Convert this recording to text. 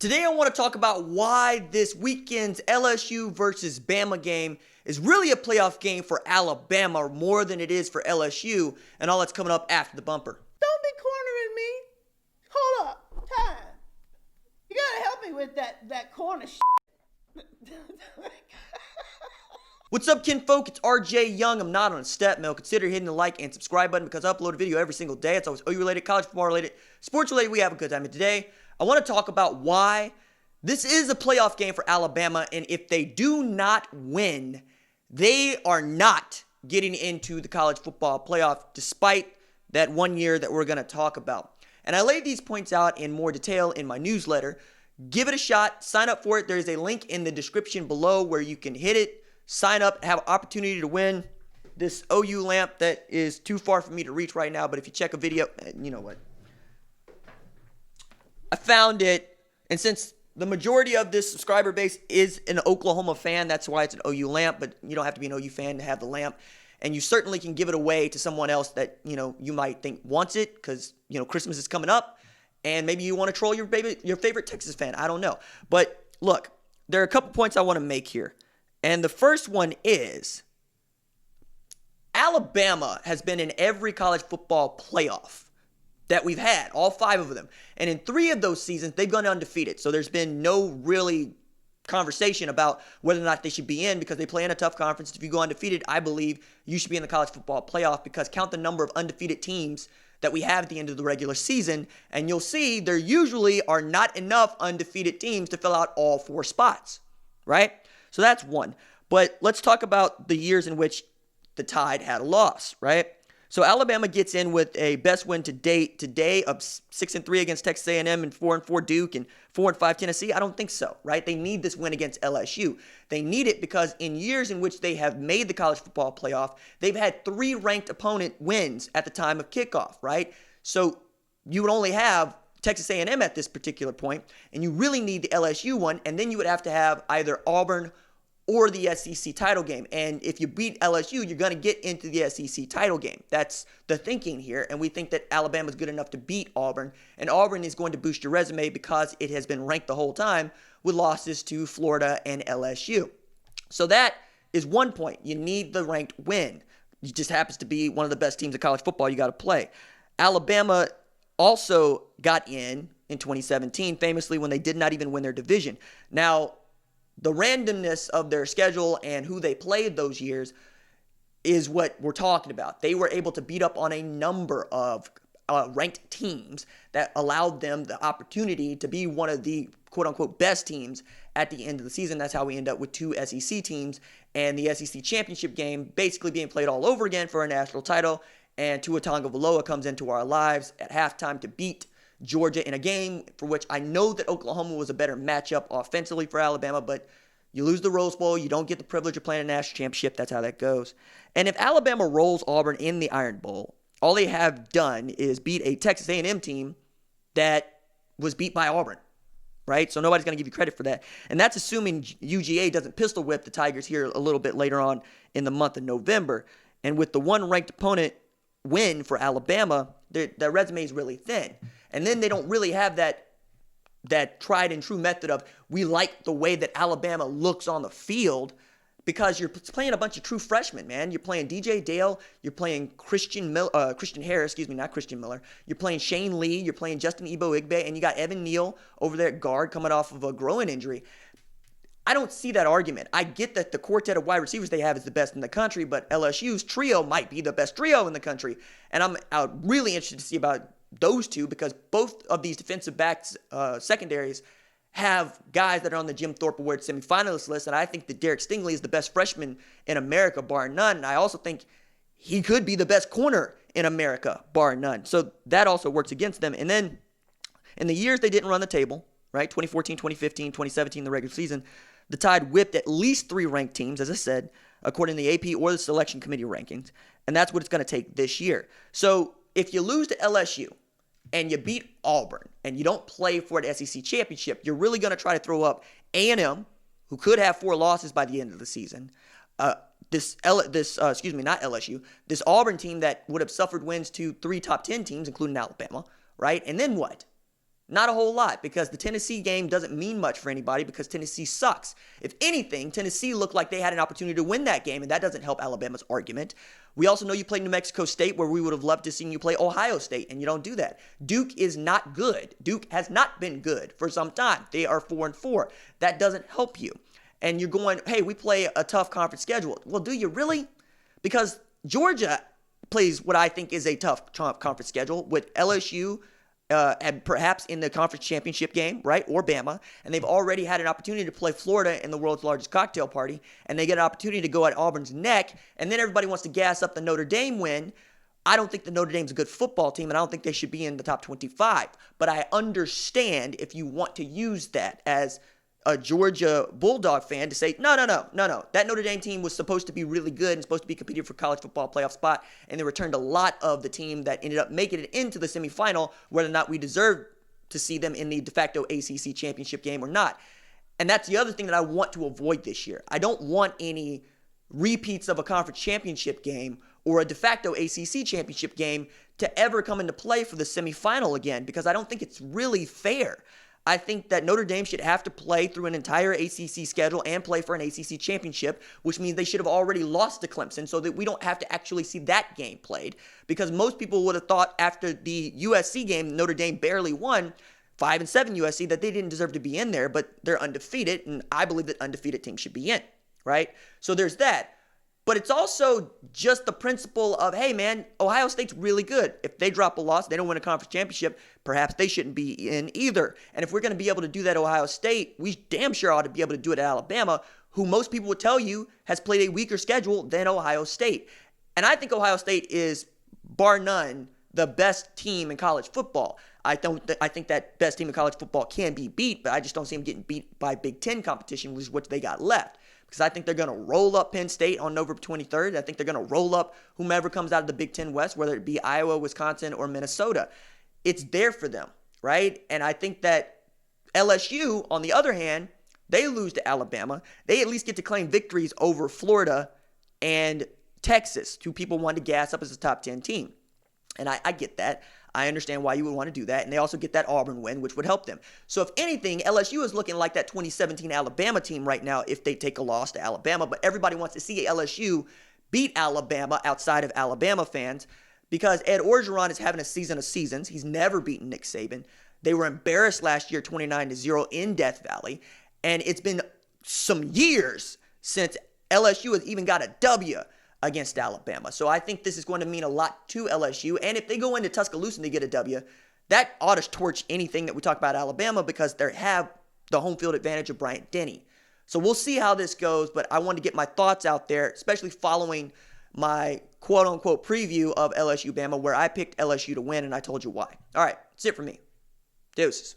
Today I want to talk about why this weekend's LSU versus Bama game is really a playoff game for Alabama more than it is for LSU, and all that's coming up after the bumper. Don't be cornering me. Hold up. Time. You gotta help me with that corner shit. What's up, kinfolk? It's RJ Young. I'm not on a step mill. Consider hitting the like and subscribe button because I upload a video every single day. It's always OU related, college football related, sports related. We have a good time. And today, I want to talk about why this is a playoff game for Alabama, and if they do not win, they are not getting into the college football playoff despite that 1 year that we're going to talk about. And I laid these points out in more detail in my newsletter. Give it a shot. Sign up for it. There is a link in the description below where you can hit it, sign up, have an opportunity to win this OU lamp that is too far for me to reach right now. But if you check a video, you know what? I found it, and since the majority of this subscriber base is an Oklahoma fan, that's why it's an OU lamp, but you don't have to be an OU fan to have the lamp. And you certainly can give it away to someone else that, you might think wants it because, Christmas is coming up and maybe you want to troll your favorite Texas fan. I don't know. But look, there are a couple points I want to make here. And the first one is Alabama has been in every college football playoff that we've had, all 5 of them. And in 3 of those seasons, they've gone undefeated. So there's been no really conversation about whether or not they should be in because they play in a tough conference. If you go undefeated, I believe you should be in the college football playoff because count the number of undefeated teams that we have at the end of the regular season, and you'll see there usually are not enough undefeated teams to fill out all 4 spots, right? So that's one. But let's talk about the years in which the Tide had a loss, right? So Alabama gets in with a best win to date today of 6-3 against Texas A&M and 4-4 Duke and 4-5 Tennessee. I don't think so, right? They need this win against LSU. They need it because in years in which they have made the college football playoff, they've had 3 ranked opponent wins at the time of kickoff, right? So you would only have Texas A&M at this particular point, and you really need the LSU one, and then you would have to have either Auburn or the SEC title game. And if you beat LSU, you're going to get into the SEC title game. That's the thinking here. And we think that Alabama's good enough to beat Auburn. And Auburn is going to boost your resume because it has been ranked the whole time with losses to Florida and LSU. So that is one point. You need the ranked win. It just happens to be one of the best teams in college football you got to play. Alabama also got in 2017, famously when they did not even win their division. Now, the randomness of their schedule and who they played those years is what we're talking about. They were able to beat up on a number of ranked teams that allowed them the opportunity to be one of the quote-unquote best teams at the end of the season. That's how we end up with 2 SEC teams and the SEC championship game basically being played all over again for a national title. And Tua Tagovailoa comes into our lives at halftime to beat Georgia in a game for which I know that Oklahoma was a better matchup offensively for Alabama, but you lose the Rose Bowl, you don't get the privilege of playing a national championship. That's how that goes. And if Alabama rolls Auburn in the Iron Bowl, all they have done is beat a Texas A&M team that was beat by Auburn, right? So nobody's going to give you credit for that. And that's assuming UGA doesn't pistol whip the Tigers here a little bit later on in the month of November. And with the one ranked opponent win for Alabama, their resume is really thin. And then they don't really have that tried and true method of we like the way that Alabama looks on the field because you're playing a bunch of true freshmen, man. You're playing DJ Dale, you're playing Christian Harris, not Christian Miller. You're playing Shane Lee, you're playing Justin Igbe, and you got Evan Neal over there at guard coming off of a groin injury. I don't see that argument. I get that the quartet of wide receivers they have is the best in the country, but LSU's trio might be the best trio in the country. And I'm really interested to see about those two because both of these defensive backs secondaries have guys that are on the Jim Thorpe Award semifinalist list, and I think that Derek Stingley is the best freshman in America, bar none. And I also think he could be the best corner in America, bar none. So that also works against them. And then in the years they didn't run the table, right, 2014, 2015, 2017, the regular season, the Tide whipped at least 3 ranked teams, as I said, according to the AP or the selection committee rankings. And that's what it's going to take this year. So if you lose to LSU, and you beat Auburn, and you don't play for the SEC championship, you're really going to try to throw up A&M, who could have 4 losses by the end of the season. This Auburn team that would have suffered wins to 3 top 10 teams, including Alabama, right? And then what? Not a whole lot, because the Tennessee game doesn't mean much for anybody because Tennessee sucks. If anything, Tennessee looked like they had an opportunity to win that game, and that doesn't help Alabama's argument. We also know you played New Mexico State, where we would have loved to see you play Ohio State, and you don't do that. Duke is not good. Duke has not been good for some time. They are 4-4. That doesn't help you. And you're going, hey, we play a tough conference schedule. Well, do you really? Because Georgia plays what I think is a tough conference schedule with LSU, and perhaps in the conference championship game, right, or Bama, and they've already had an opportunity to play Florida in the world's largest cocktail party, and they get an opportunity to go at Auburn's neck, and then everybody wants to gas up the Notre Dame win. I don't think the Notre Dame's a good football team, and I don't think they should be in the top 25, but I understand if you want to use that as a Georgia Bulldog fan to say, no. That Notre Dame team was supposed to be really good and supposed to be competing for college football playoff spot, and they returned a lot of the team that ended up making it into the semifinal, whether or not we deserve to see them in the de facto ACC championship game or not. And that's the other thing that I want to avoid this year. I don't want any repeats of a conference championship game or a de facto ACC championship game to ever come into play for the semifinal again, because I don't think it's really fair. I think that Notre Dame should have to play through an entire ACC schedule and play for an ACC championship, which means they should have already lost to Clemson so that we don't have to actually see that game played. Because most people would have thought after the USC game, Notre Dame barely won 5-7 USC, that they didn't deserve to be in there, but they're undefeated, and I believe that undefeated teams should be in, right? So there's that. But it's also just the principle of, hey, man, Ohio State's really good. If they drop a loss, they don't win a conference championship, perhaps they shouldn't be in either. And if we're going to be able to do that at Ohio State, we damn sure ought to be able to do it at Alabama, who most people would tell you has played a weaker schedule than Ohio State. And I think Ohio State is, bar none, the best team in college football. I think that best team in college football can be beat, but I just don't see them getting beat by Big Ten competition, which is what they got left. Because I think they're going to roll up Penn State on November 23rd. I think they're going to roll up whomever comes out of the Big Ten West, whether it be Iowa, Wisconsin, or Minnesota. It's there for them, right? And I think that LSU, on the other hand, they lose to Alabama. They at least get to claim victories over Florida and Texas, two people wanted to gas up as a top 10 team. And I get that. I understand why you would want to do that. And they also get that Auburn win, which would help them. So if anything, LSU is looking like that 2017 Alabama team right now if they take a loss to Alabama. But everybody wants to see LSU beat Alabama outside of Alabama fans, because Ed Orgeron is having a season of seasons. He's never beaten Nick Saban. They were embarrassed last year 29-0 in Death Valley. And it's been some years since LSU has even got a W against Alabama. So I think this is going to mean a lot to LSU. And if they go into Tuscaloosa and they get a W, that ought to torch anything that we talk about Alabama, because they have the home field advantage of Bryant-Denny. So we'll see how this goes, but I wanted to get my thoughts out there, especially following my quote-unquote preview of LSU-Bama, where I picked LSU to win, and I told you why. All right, that's it for me. Deuces.